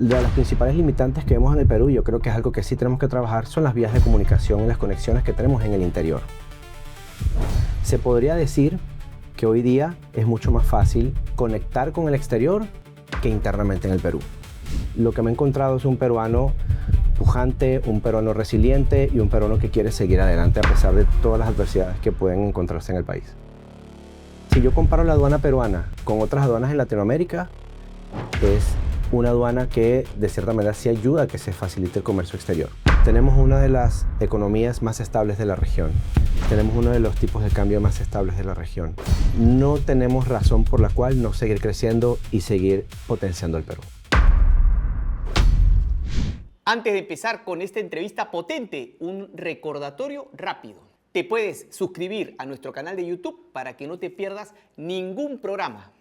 de las principales limitantes que vemos en el Perú, y yo creo que es algo que sí tenemos que trabajar, son las vías de comunicación y las conexiones que tenemos en el interior. Se podría decir que hoy día es mucho más fácil conectar con el exterior que internamente en el Perú. Lo que me he encontrado es un peruano pujante, un peruano resiliente y un peruano que quiere seguir adelante a pesar de todas las adversidades que pueden encontrarse en el país. Si yo comparo la aduana peruana con otras aduanas en Latinoamérica, es una aduana que de cierta manera sí ayuda a que se facilite el comercio exterior. Tenemos una de las economías más estables de la región. Tenemos uno de los tipos de cambio más estables de la región. No tenemos razón por la cual no seguir creciendo y seguir potenciando el Perú. Antes de empezar con esta entrevista potente, un recordatorio rápido. Te puedes suscribir a nuestro canal de YouTube para que no te pierdas ningún programa.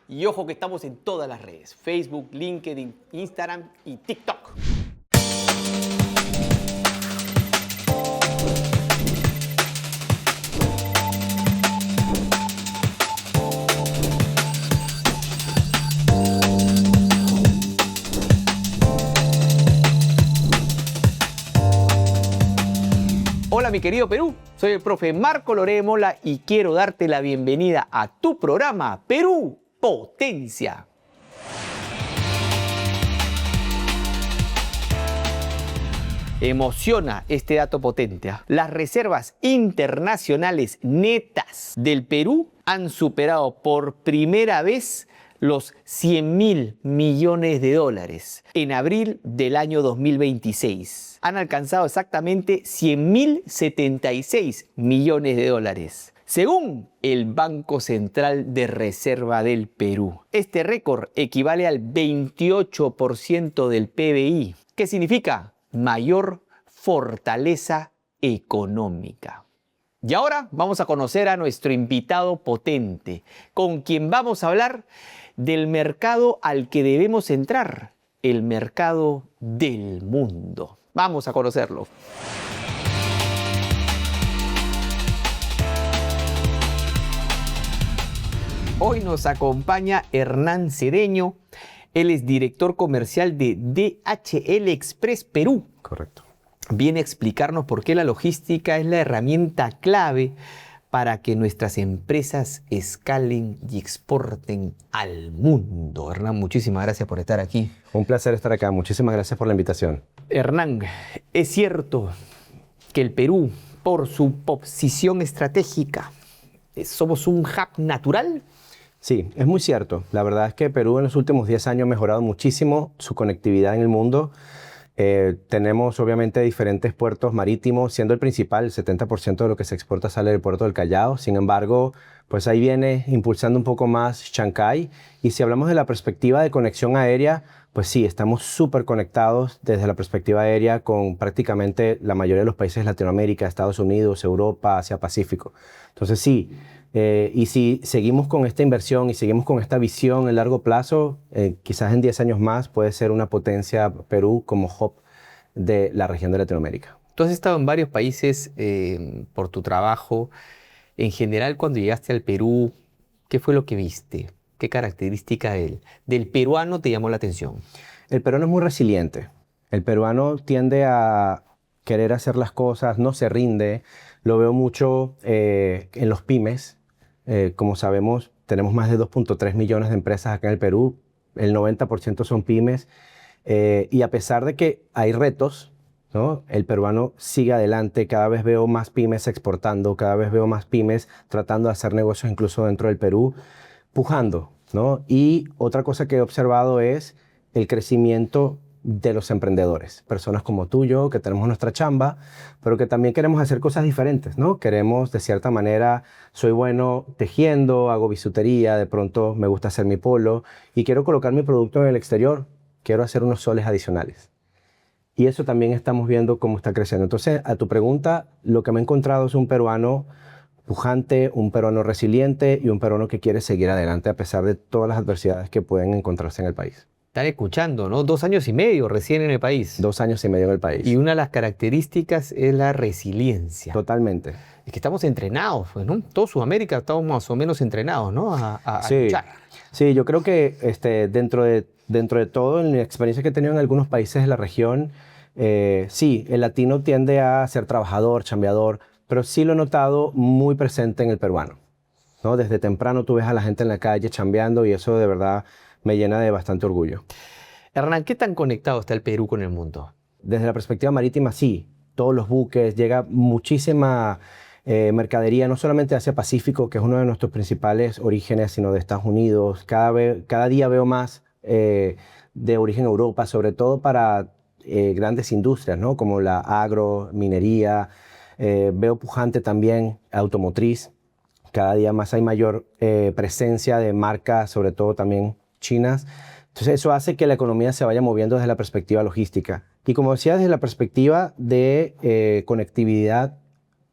Y ojo que estamos en todas las redes: Facebook, LinkedIn, Instagram y TikTok. Hola mi querido Perú, soy el profe Marco Loré Mola y quiero darte la bienvenida a tu programa Perú Potencia. Emociona este dato potente. Las reservas internacionales netas del Perú han superado por primera vez los 100.000 millones de dólares en abril del año 2026. Han alcanzado exactamente 100.076 millones de dólares, según el Banco Central de Reserva del Perú. Este récord equivale al 28% del PBI. ¿Qué significa? Mayor fortaleza económica. Y ahora vamos a conocer a nuestro invitado potente, con quien vamos a hablar del mercado al que debemos entrar, el mercado del mundo. Vamos a conocerlo. Hoy nos acompaña Hernán Cedeño. Él es director comercial de DHL Express Perú. Correcto. Viene a explicarnos por qué la logística es la herramienta clave para que nuestras empresas escalen y exporten al mundo. Hernán, muchísimas gracias por estar aquí. Un placer estar acá. Muchísimas gracias por la invitación. Hernán, ¿es cierto que el Perú, por su posición estratégica, somos un hub natural? Sí, es muy cierto. La verdad es que Perú en los últimos 10 años ha mejorado muchísimo su conectividad en el mundo. Tenemos obviamente diferentes puertos marítimos, siendo el principal, el 70% de lo que se exporta sale del puerto del Callao. Sin embargo, pues ahí viene impulsando un poco más Chancay. Y si hablamos de la perspectiva de conexión aérea, pues sí, estamos súper conectados desde la perspectiva aérea con prácticamente la mayoría de los países de Latinoamérica, Estados Unidos, Europa, Asia, Pacífico. Entonces sí, y si seguimos con esta inversión y seguimos con esta visión en largo plazo, quizás en 10 años más puede ser una potencia Perú como hub de la región de Latinoamérica. Tú has estado en varios países por tu trabajo. En general, cuando llegaste al Perú, ¿qué fue lo que viste? ¿Qué característica del peruano te llamó la atención? El peruano es muy resiliente. El peruano tiende a querer hacer las cosas, no se rinde. Lo veo mucho en los pymes. Como sabemos, tenemos más de 2.3 millones de empresas acá en el Perú. El 90% son pymes. Y a pesar de que hay retos, ¿no?, el peruano sigue adelante. Cada vez veo más pymes exportando, cada vez veo más pymes tratando de hacer negocios incluso dentro del Perú, pujando, ¿no? Y otra cosa que he observado es el crecimiento de los emprendedores, personas como tú y yo, que tenemos nuestra chamba, pero que también queremos hacer cosas diferentes, ¿no? Queremos, de cierta manera, soy bueno tejiendo, hago bisutería, de pronto me gusta hacer mi polo y quiero colocar mi producto en el exterior, quiero hacer unos soles adicionales. Y eso también estamos viendo cómo está creciendo. Entonces, a tu pregunta, lo que me he encontrado es un peruano pujante, un peruano resiliente y un peruano que quiere seguir adelante a pesar de todas las adversidades que pueden encontrarse en el país. Están escuchando, ¿no? 2 años y medio recién en el país. 2 años y medio en el país. Y una de las características es la resiliencia. Totalmente. Es que estamos entrenados, pues, ¿no? Todo Sudamérica estamos más o menos entrenados, ¿no? A sí. luchar. Sí, yo creo que dentro de dentro de todo, en la experiencia que he tenido en algunos países de la región, sí, el latino tiende a ser trabajador, chambeador, pero sí lo he notado muy presente en el peruano, ¿no? Desde temprano tú ves a la gente en la calle chambeando y eso de verdad me llena de bastante orgullo. Hernán, ¿qué tan conectado está el Perú con el mundo? Desde la perspectiva marítima, sí, todos los buques, llega muchísima mercadería, no solamente de Asia-Pacífico, que es uno de nuestros principales orígenes, sino de Estados Unidos. Cada día veo más de origen Europa, sobre todo para grandes industrias, ¿no? Como la agro, minería. Veo pujante también automotriz. Cada día más hay mayor presencia de marcas, sobre todo también chinas. Entonces eso hace que la economía se vaya moviendo desde la perspectiva logística. Y como decía, desde la perspectiva de conectividad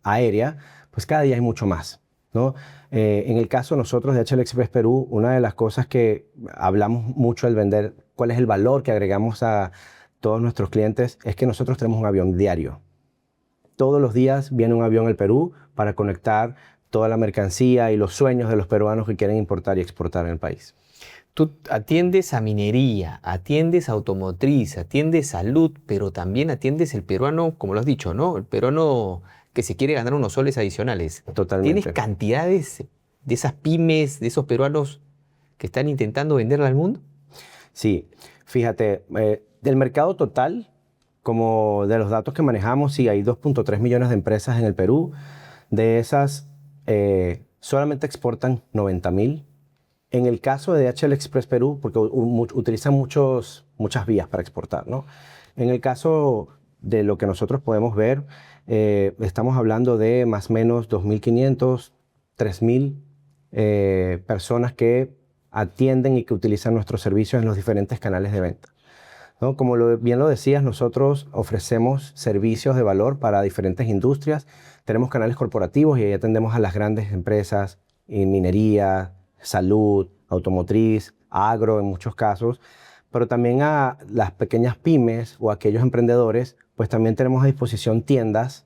aérea, pues cada día hay mucho más, ¿no? En el caso de nosotros de HL Express Perú, una de las cosas que hablamos mucho al vender, cuál es el valor que agregamos a todos nuestros clientes, es que nosotros tenemos un avión diario. Todos los días viene un avión al Perú para conectar toda la mercancía y los sueños de los peruanos que quieren importar y exportar en el país. Tú atiendes a minería, atiendes a automotriz, atiendes salud, pero también atiendes el peruano, como lo has dicho, ¿no? El peruano que se quiere ganar unos soles adicionales. Totalmente. ¿Tienes cantidades de esas pymes, de esos peruanos que están intentando venderla al mundo? Sí, fíjate, del mercado total, como de los datos que manejamos, sí, hay 2.3 millones de empresas en el Perú. De esas, solamente exportan 90.000. En el caso de DHL Express Perú, porque utilizan muchas vías para exportar, ¿no? En el caso de lo que nosotros podemos ver, estamos hablando de más o menos 2.500, 3.000 personas que atienden y que utilizan nuestros servicios en los diferentes canales de venta, ¿no? Como bien lo decías, nosotros ofrecemos servicios de valor para diferentes industrias. Tenemos canales corporativos y ahí atendemos a las grandes empresas en minería, salud, automotriz, agro en muchos casos, pero también a las pequeñas pymes o aquellos emprendedores, pues también tenemos a disposición tiendas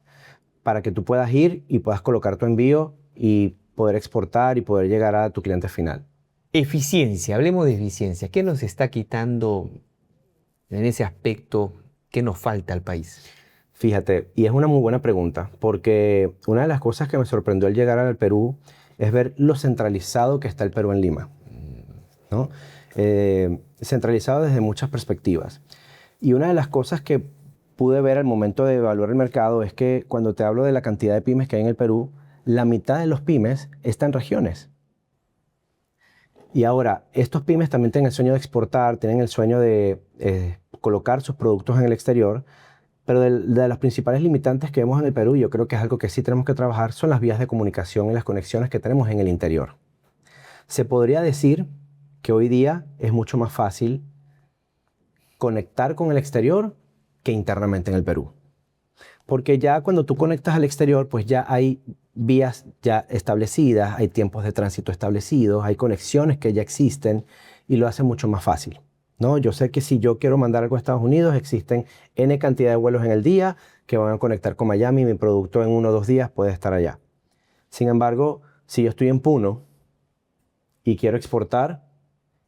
para que tú puedas ir y puedas colocar tu envío y poder exportar y poder llegar a tu cliente final. Eficiencia, hablemos de eficiencia. ¿Qué nos está quitando en ese aspecto? ¿Qué nos falta al país? Fíjate, y es una muy buena pregunta, porque una de las cosas que me sorprendió al llegar al Perú es ver lo centralizado que está el Perú en Lima, ¿no? Centralizado desde muchas perspectivas. Y una de las cosas que pude ver al momento de evaluar el mercado es que cuando te hablo de la cantidad de pymes que hay en el Perú, la mitad de los pymes están en regiones. Y ahora, estos pymes también tienen el sueño de exportar, tienen el sueño de colocar sus productos en el exterior, pero de las principales limitantes que vemos en el Perú, yo creo que es algo que sí tenemos que trabajar, son las vías de comunicación y las conexiones que tenemos en el interior. Se podría decir que hoy día es mucho más fácil conectar con el exterior que internamente en el Perú. Porque ya cuando tú conectas al exterior, pues ya hay vías ya establecidas, hay tiempos de tránsito establecidos, hay conexiones que ya existen y lo hace mucho más fácil, ¿no? Yo sé que si yo quiero mandar algo a Estados Unidos, existen N cantidad de vuelos en el día que van a conectar con Miami, mi producto en 1 o 2 días puede estar allá. Sin embargo, si yo estoy en Puno y quiero exportar,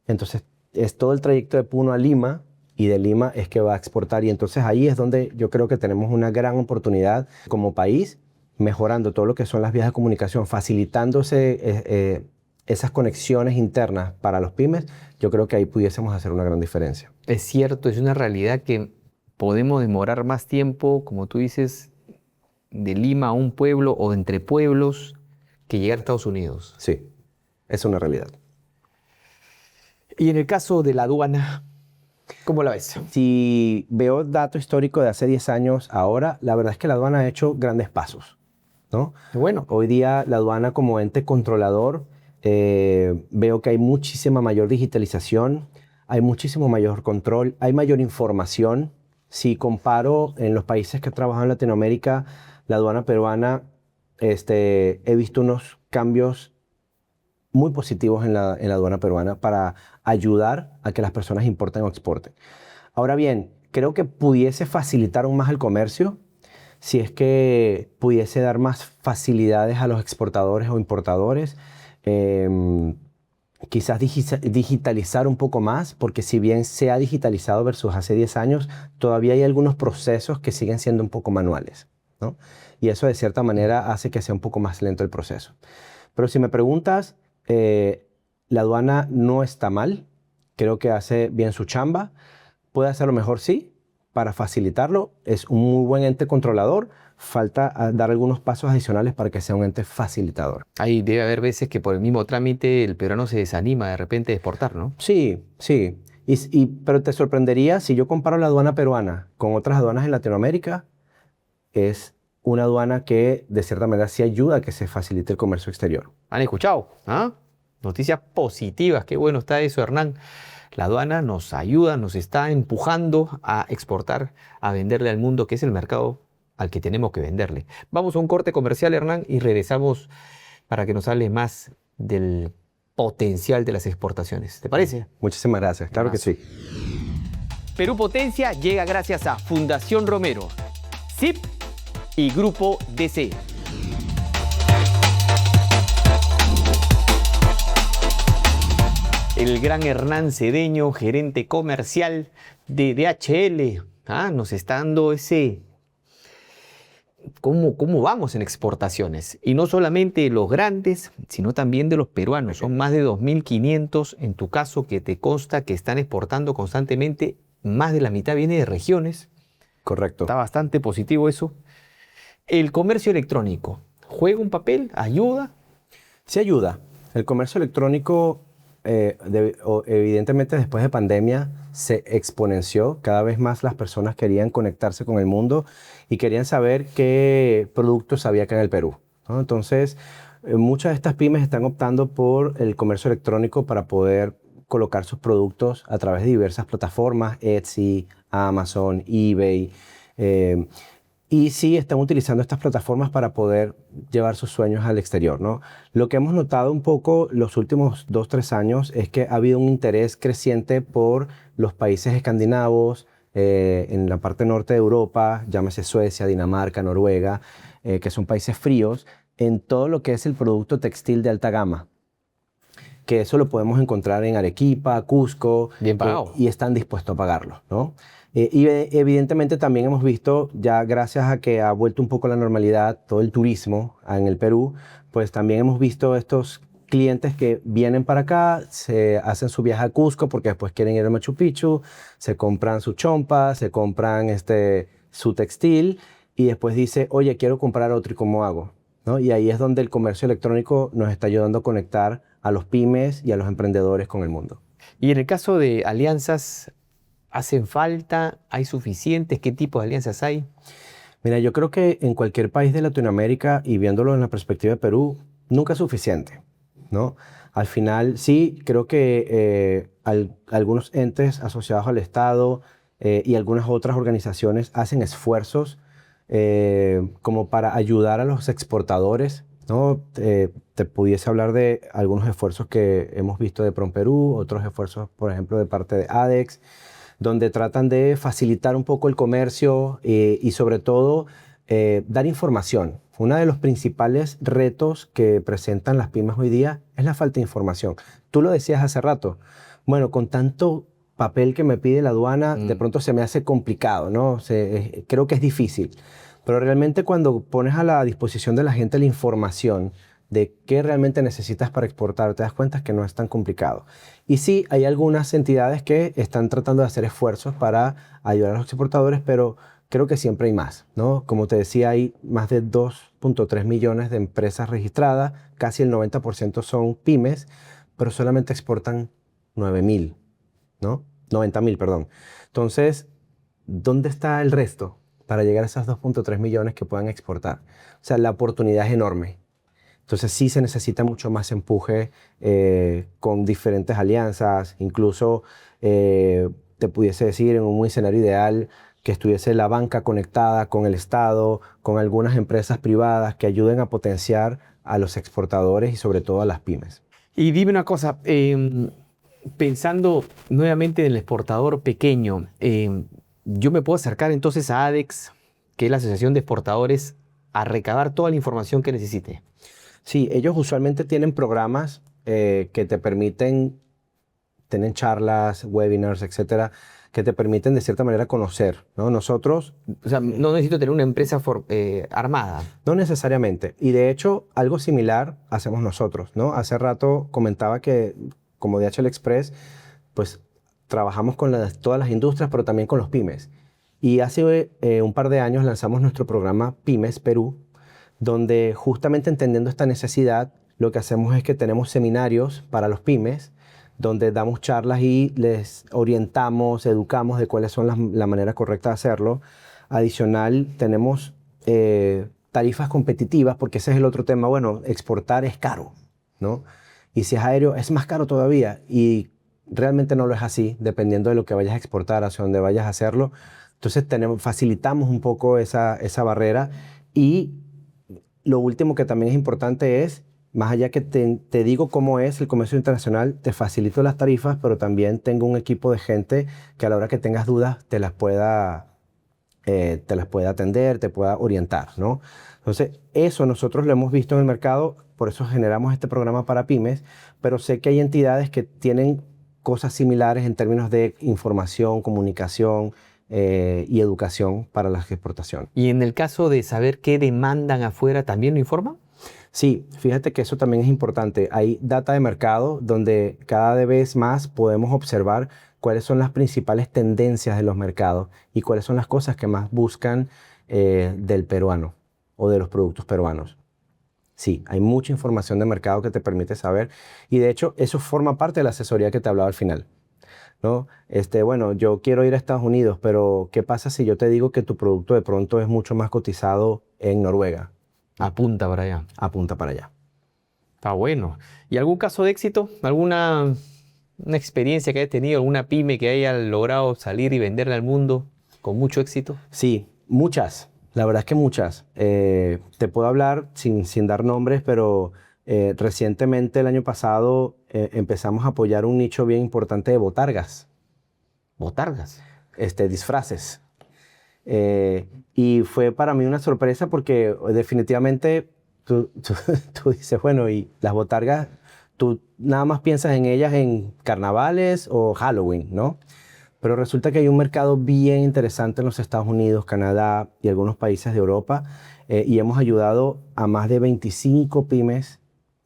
entonces es todo el trayecto de Puno a Lima y de Lima es que va a exportar y entonces ahí es donde yo creo que tenemos una gran oportunidad como país, mejorando todo lo que son las vías de comunicación, facilitándose esas conexiones internas para los pymes, yo creo que ahí pudiésemos hacer una gran diferencia. Es cierto, es una realidad que podemos demorar más tiempo, como tú dices, de Lima a un pueblo o entre pueblos que llegar a Estados Unidos. Sí, es una realidad. Y en el caso de la aduana, ¿cómo la ves? Si veo dato histórico de hace 10 años, ahora la verdad es que la aduana ha hecho grandes pasos, ¿no? Bueno, Hoy día la aduana como ente controlador, veo que hay muchísima mayor digitalización, hay muchísimo mayor control, hay mayor información. Si comparo en los países que he trabajado en Latinoamérica, la aduana peruana, he visto unos cambios muy positivos en la aduana peruana para ayudar a que las personas importen o exporten. Ahora bien, creo que pudiese facilitar aún más el comercio si es que pudiese dar más facilidades a los exportadores o importadores. quizás digitalizar un poco más, porque si bien se ha digitalizado versus hace 10 años, todavía hay algunos procesos que siguen siendo un poco manuales, ¿no? Y eso de cierta manera hace que sea un poco más lento el proceso. Pero si me preguntas, la aduana no está mal, creo que hace bien su chamba, puede hacerlo mejor, sí, para facilitarlo, es un muy buen ente controlador, falta dar algunos pasos adicionales para que sea un ente facilitador. Ahí debe haber veces que por el mismo trámite el peruano se desanima de repente de exportar, ¿no? Sí, sí. Pero te sorprendería si yo comparo la aduana peruana con otras aduanas en Latinoamérica, es una aduana que de cierta manera sí ayuda a que se facilite el comercio exterior. ¿Han escuchado? ¿Ah? Noticias positivas, qué bueno está eso, Hernán. La aduana nos ayuda, nos está empujando a exportar, a venderle al mundo, que es el mercado al que tenemos que venderle. Vamos a un corte comercial, Hernán, y regresamos para que nos hable más del potencial de las exportaciones. ¿Te parece? Muchísimas gracias, claro que sí. Perú Potencia llega gracias a Fundación Romero, SIP y Grupo DC. El gran Hernán Cedeño, gerente comercial de DHL, nos está dando ese... ¿Cómo vamos en exportaciones? Y no solamente los grandes, sino también de los peruanos. Son más de 2.500 en tu caso que te consta que están exportando constantemente. Más de la mitad viene de regiones. Correcto. Está bastante positivo eso. El comercio electrónico, ¿juega un papel? ¿Ayuda? Sí ayuda. El comercio electrónico, evidentemente después de pandemia, se exponenció. Cada vez más las personas querían conectarse con el mundo y querían saber qué productos había acá en el Perú, ¿no? Entonces, muchas de estas pymes están optando por el comercio electrónico para poder colocar sus productos a través de diversas plataformas, Etsy, Amazon, eBay, y sí están utilizando estas plataformas para poder llevar sus sueños al exterior, ¿no? Lo que hemos notado un poco los últimos 2-3 años es que ha habido un interés creciente por los países escandinavos, en la parte norte de Europa, llámese Suecia, Dinamarca, Noruega, que son países fríos, en todo lo que es el producto textil de alta gama. Que eso lo podemos encontrar en Arequipa, Cusco, Bien pagado. Y están dispuestos a pagarlo, ¿no? Y evidentemente también hemos visto, ya gracias a que ha vuelto un poco la normalidad todo el turismo en el Perú, pues también hemos visto estos clientes que vienen para acá, se hacen su viaje a Cusco porque después quieren ir a Machu Picchu, se compran su chompa, se compran su textil y después dice, oye, quiero comprar otro, ¿y cómo hago? ¿No? Y ahí es donde el comercio electrónico nos está ayudando a conectar a los pymes y a los emprendedores con el mundo. Y en el caso de alianzas, ¿hacen falta? ¿Hay suficientes? ¿Qué tipo de alianzas hay? Mira, yo creo que en cualquier país de Latinoamérica, y viéndolo en la perspectiva de Perú, nunca es suficiente, ¿no? Al final, sí, creo que algunos entes asociados al Estado y algunas otras organizaciones hacen esfuerzos como para ayudar a los exportadores, ¿no? Te pudiese hablar de algunos esfuerzos que hemos visto de PROMPERÚ, otros esfuerzos, por ejemplo, de parte de ADEX, donde tratan de facilitar un poco el comercio y sobre todo dar información. Uno de los principales retos que presentan las pymes hoy día es la falta de información. Tú lo decías hace rato. Bueno, con tanto papel que me pide la aduana, de pronto se me hace complicado, ¿no? Creo que es difícil. Pero realmente cuando pones a la disposición de la gente la información de qué realmente necesitas para exportar, te das cuenta que no es tan complicado. Y sí, hay algunas entidades que están tratando de hacer esfuerzos para ayudar a los exportadores, pero creo que siempre hay más, ¿no? Como te decía, hay más de 2.3 millones de empresas registradas, casi el 90% son pymes, pero solamente exportan 9.000, ¿no? 90.000, perdón. Entonces, ¿dónde está el resto para llegar a esas 2.3 millones que puedan exportar? O sea, la oportunidad es enorme. Entonces sí se necesita mucho más empuje con diferentes alianzas, incluso te pudiese decir en un escenario ideal que estuviese la banca conectada con el Estado, con algunas empresas privadas que ayuden a potenciar a los exportadores y sobre todo a las pymes. Y dime una cosa, pensando nuevamente en el exportador pequeño, yo me puedo acercar entonces a ADEX, que es la Asociación de Exportadores, a recabar toda la información que necesite. Sí, ellos usualmente tienen programas que te permiten, tienen charlas, webinars, etcétera, que te permiten de cierta manera conocer, ¿no? Nosotros, O sea, no necesito tener una empresa armada. no necesariamente, y de hecho algo similar hacemos nosotros, ¿no? Hace rato comentaba que como DHL Express, pues trabajamos con todas las industrias, pero también con los pymes. Y hace un par de años lanzamos nuestro programa Pymes Perú, donde justamente entendiendo esta necesidad, lo que hacemos es que tenemos seminarios para los pymes, donde damos charlas y les orientamos, educamos de cuáles son la manera correcta de hacerlo. Adicional, tenemos tarifas competitivas, porque ese es el otro tema. Bueno, exportar es caro, ¿no? Y si es aéreo, es más caro todavía. Y realmente no lo es así, dependiendo de lo que vayas a exportar, hacia dónde vayas a hacerlo. Entonces facilitamos un poco esa barrera. Y lo último que también es importante es, más allá que te digo cómo es el comercio internacional, te facilito las tarifas, pero también tengo un equipo de gente que a la hora que tengas dudas te las pueda atender, te pueda orientar, ¿no? Entonces, eso nosotros lo hemos visto en el mercado, por eso generamos este programa para pymes, pero sé que hay entidades que tienen cosas similares en términos de información, comunicación y educación para la exportación. Y en el caso de saber qué demandan afuera, ¿también lo informan? Sí, fíjate que eso también es importante. Hay data de mercado donde cada vez más podemos observar cuáles son las principales tendencias de los mercados y cuáles son las cosas que más buscan del peruano o de los productos peruanos. Sí, hay mucha información de mercado que te permite saber y de hecho eso forma parte de la asesoría que te hablaba al final, ¿no? Bueno, yo quiero ir a Estados Unidos, pero ¿qué pasa si yo te digo que tu producto de pronto es mucho más cotizado en Noruega? Apunta para allá. Apunta para allá. Está bueno. ¿Y algún caso de éxito? ¿Alguna una experiencia que haya tenido, alguna pyme que haya logrado salir y venderle al mundo con mucho éxito? Sí, muchas. La verdad es que muchas. Te puedo hablar sin dar nombres, pero recientemente, el año pasado, empezamos a apoyar un nicho bien importante de botargas. Botargas. Disfraces. Y fue para mí una sorpresa porque definitivamente tú dices, bueno, y las botargas, tú nada más piensas en ellas en carnavales o Halloween, ¿no? Pero resulta que hay un mercado bien interesante en los Estados Unidos, Canadá y algunos países de Europa, y hemos ayudado a más de 25 pymes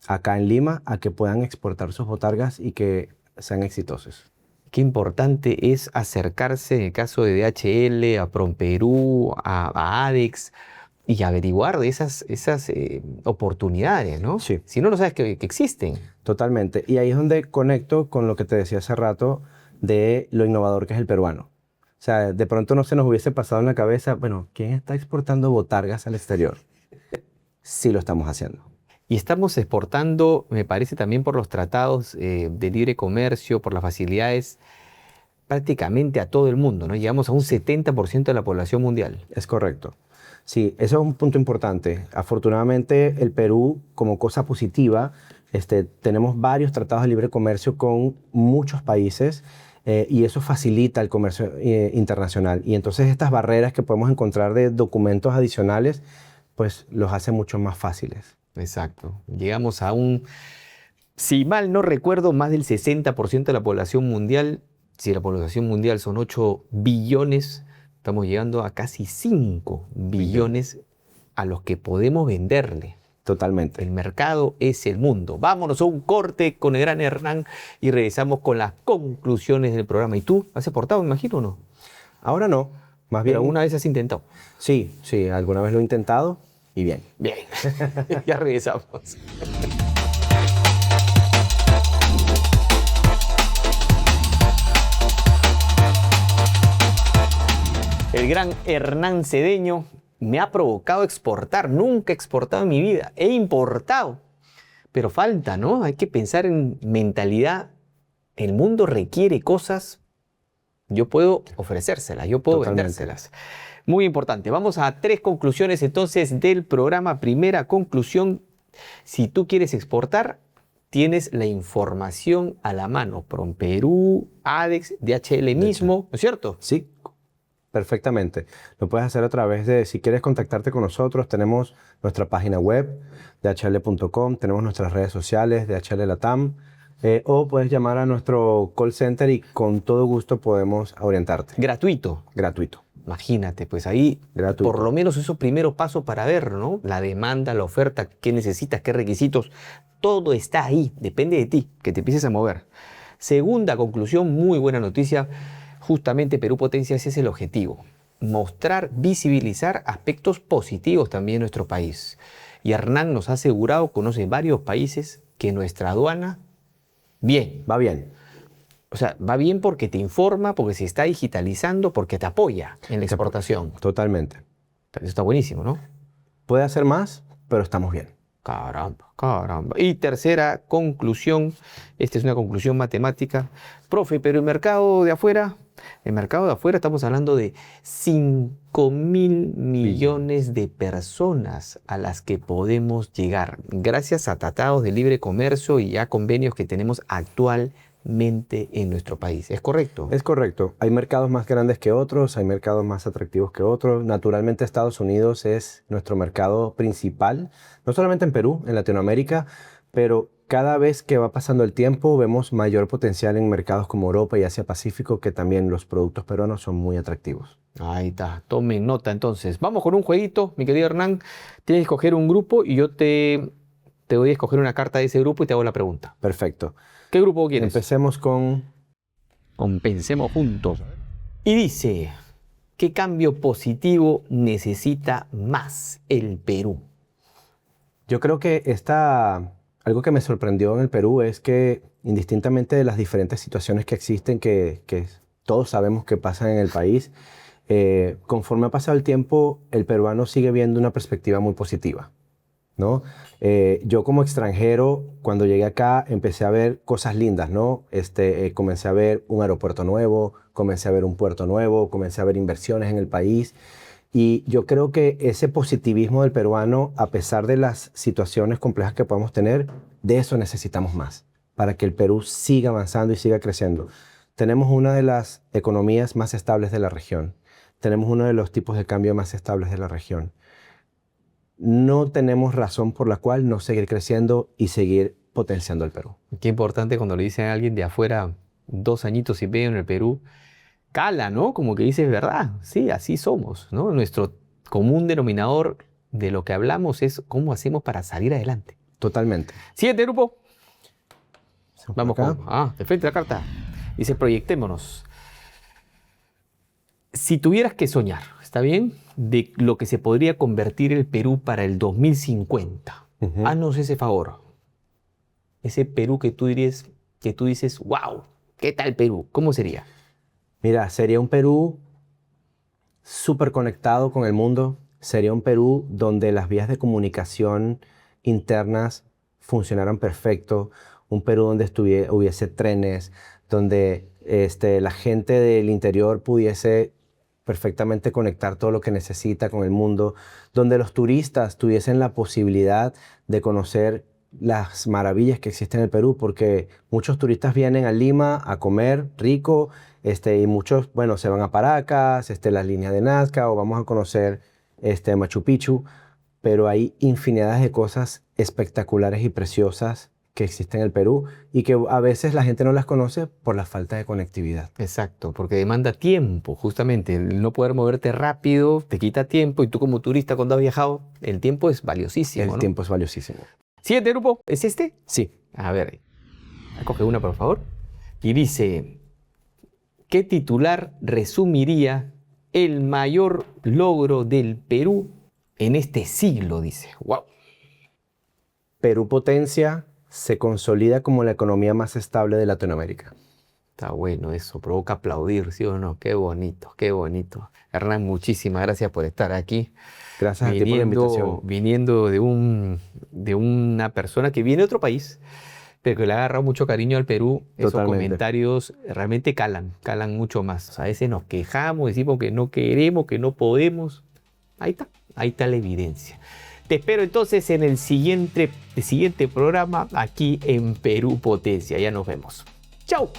acá en Lima a que puedan exportar sus botargas y que sean exitosos. Qué importante es acercarse, en el caso de DHL, a PromPerú, a ADEX, y averiguar de esas oportunidades, ¿no? Sí. Si no, no sabes que existen. Totalmente. Y ahí es donde conecto con lo que te decía hace rato de lo innovador que es el peruano. O sea, de pronto no se nos hubiese pasado en la cabeza, bueno, ¿quién está exportando botargas al exterior? Sí lo estamos haciendo. Y estamos exportando, me parece, también por los tratados de libre comercio, por las facilidades, prácticamente a todo el mundo, ¿no? Llegamos a un 70% de la población mundial. Es correcto. Sí, eso es un punto importante. Afortunadamente, el Perú, como cosa positiva, tenemos varios tratados de libre comercio con muchos países y eso facilita el comercio internacional. Y entonces estas barreras que podemos encontrar de documentos adicionales, pues los hace mucho más fáciles. Exacto. Llegamos a si mal no recuerdo, más del 60% de la población mundial. Si la población mundial son 8 billones, estamos llegando a casi 5 billones a los que podemos venderle. Totalmente. El mercado es el mundo. Vámonos a un corte con el gran Hernán y regresamos con las conclusiones del programa. ¿Y tú has exportado, me imagino, o no? Ahora no, más bien. Pero alguna vez has intentado. Sí, alguna vez lo he intentado y bien. Bien, ya regresamos. El gran Hernán Cedeño me ha provocado exportar. Nunca he exportado en mi vida. He importado. Pero falta, ¿no? Hay que pensar en mentalidad. El mundo requiere cosas. Yo puedo ofrecérselas, yo puedo vendérselas. Muy importante. Vamos a 3 conclusiones entonces del programa. Primera conclusión, si tú quieres exportar, tienes la información a la mano. PromPerú, ADEX, DHL mismo, ¿no es cierto? Sí, perfectamente. Lo puedes hacer a través de, si quieres contactarte con nosotros, tenemos nuestra página web, dhl.com, tenemos nuestras redes sociales, DHL Latam, o puedes llamar a nuestro call center y con todo gusto podemos orientarte. Gratuito. Gratuito. Imagínate, pues ahí Gratuito. por lo menos esos primeros pasos para ver, ¿no? La demanda, la oferta, qué necesitas, qué requisitos, todo está ahí, depende de ti, que te empieces a mover. Segunda conclusión, muy buena noticia, justamente Perú Potencia ese es el objetivo, mostrar, visibilizar aspectos positivos también en nuestro país. Y Hernán nos ha asegurado, conoce varios países, que nuestra aduana, bien. Va bien. O sea, va bien porque te informa, porque se está digitalizando, porque te apoya en la exportación. Totalmente. Eso está buenísimo, ¿no? Puede hacer más, pero estamos bien. Caramba, caramba. Y tercera conclusión, esta es una conclusión matemática. Profe, pero el mercado de afuera estamos hablando de 5.000 millones de personas a las que podemos llegar, gracias a tratados de libre comercio y a convenios que tenemos actualmente en nuestro país. ¿Es correcto? Es correcto. Hay mercados más grandes que otros, hay mercados más atractivos que otros. Naturalmente Estados Unidos es nuestro mercado principal, no solamente en Perú, en Latinoamérica, pero cada vez que va pasando el tiempo vemos mayor potencial en mercados como Europa y Asia-Pacífico, que también los productos peruanos son muy atractivos. Ahí está, tomen nota entonces. Vamos con un jueguito, mi querido Hernán. Tienes que escoger un grupo y yo te voy a escoger una carta de ese grupo y te hago la pregunta. Perfecto. ¿Qué grupo quieres? Empecemos con Pensemos juntos. Y dice, ¿qué cambio positivo necesita más el Perú? Yo creo que algo que me sorprendió en el Perú es que, indistintamente de las diferentes situaciones que existen, que todos sabemos que pasan en el país, conforme ha pasado el tiempo, el peruano sigue viendo una perspectiva muy positiva, ¿no? Yo como extranjero, cuando llegué acá, empecé a ver cosas lindas, ¿no? Comencé a ver un aeropuerto nuevo, comencé a ver un puerto nuevo, comencé a ver inversiones en el país. Y yo creo que ese positivismo del peruano, a pesar de las situaciones complejas que podemos tener, de eso necesitamos más, para que el Perú siga avanzando y siga creciendo. Tenemos una de las economías más estables de la región. Tenemos uno de los tipos de cambio más estables de la región. No tenemos razón por la cual no seguir creciendo y seguir potenciando el Perú. Qué importante cuando le dicen a alguien de afuera, 2 añitos y medio en el Perú, cala, ¿no? Como que dices, ¿verdad? Sí, así somos, ¿no? Nuestro común denominador de lo que hablamos es cómo hacemos para salir adelante. Totalmente. Siguiente grupo. Vamos acá. con... de frente la carta. Dice, proyectémonos. Si tuvieras que soñar, ¿está bien? De lo que se podría convertir el Perú para el 2050. Haznos ese favor. Ese Perú que tú dices, wow, ¿qué tal Perú? ¿Cómo sería? Mira, sería un Perú súper conectado con el mundo. Sería un Perú donde las vías de comunicación internas funcionaran perfecto. Un Perú donde hubiese trenes, donde la gente del interior pudiese perfectamente conectar todo lo que necesita con el mundo, donde los turistas tuviesen la posibilidad de conocer las maravillas que existen en el Perú, porque muchos turistas vienen a Lima a comer rico, y muchos, bueno, se van a Paracas, las líneas de Nazca, o vamos a conocer Machu Picchu, pero hay infinidades de cosas espectaculares y preciosas que existen en el Perú y que a veces la gente no las conoce por la falta de conectividad. Exacto, porque demanda tiempo, justamente. El no poder moverte rápido te quita tiempo y tú como turista cuando has viajado, el tiempo es valiosísimo, El tiempo es valiosísimo. Siguiente grupo, ¿es este? Sí. A ver, coge una por favor. Y dice, ¿qué titular resumiría el mayor logro del Perú en este siglo? Dice, wow. Perú Potencia se consolida como la economía más estable de Latinoamérica. Está bueno eso, provoca aplaudir, ¿sí o no? Qué bonito, qué bonito. Hernán, muchísimas gracias por estar aquí. Gracias a ti por la invitación. Viniendo de una persona que viene de otro país, pero que le ha agarrado mucho cariño al Perú. Esos comentarios realmente calan mucho más. A veces nos quejamos, decimos que no queremos, que no podemos. Ahí está la evidencia. Te espero entonces en el siguiente programa aquí en Perú Potencia. Ya nos vemos. ¡Chao!